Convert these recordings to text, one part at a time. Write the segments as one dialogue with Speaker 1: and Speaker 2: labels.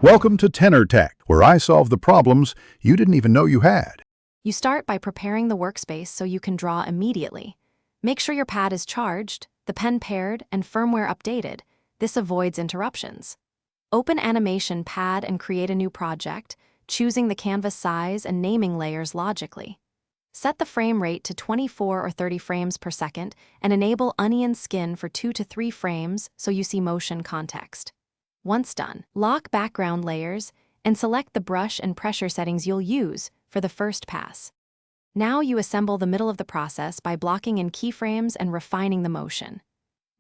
Speaker 1: Welcome to Tenor Tech, where I solve the problems you didn't even know you had.
Speaker 2: You start by preparing the workspace so you can draw immediately. Make sure your pad is charged, the pen paired, and firmware updated. This avoids interruptions. Open Animation Pad and create a new project, choosing the canvas size and naming layers logically. Set the frame rate to 24 or 30 frames per second and enable onion skin for 2 to 3 frames so you see motion context. Once done, lock background layers and select the brush and pressure settings you'll use for the first pass. Now you assemble the middle of the process by blocking in keyframes and refining the motion.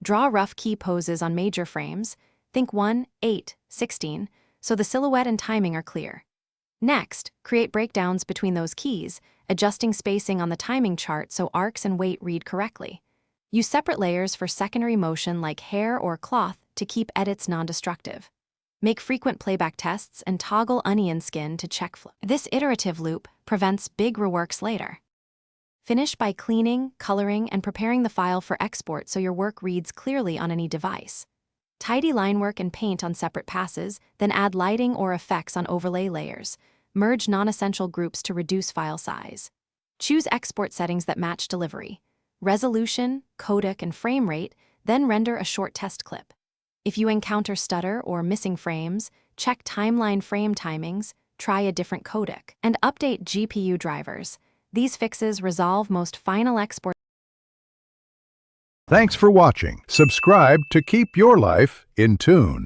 Speaker 2: Draw rough key poses on major frames, think 1, 8, 16, so the silhouette and timing are clear. Next, create breakdowns between those keys, adjusting spacing on the timing chart so arcs and weight read correctly. Use separate layers for secondary motion like hair or cloth to keep edits non-destructive. Make frequent playback tests and toggle onion skin to check flow. This iterative loop prevents big reworks later. Finish by cleaning, coloring, and preparing the file for export so your work reads clearly on any device. Tidy line work and paint on separate passes, then add lighting or effects on overlay layers. Merge non-essential groups to reduce file size. Choose export settings that match delivery. Resolution, codec, and frame rate, then render a short test clip. If you encounter stutter or missing frames, check timeline frame timings, try a different codec, and update GPU drivers. These fixes resolve most final export.
Speaker 1: Thanks for watching. Subscribe to keep your life in tune.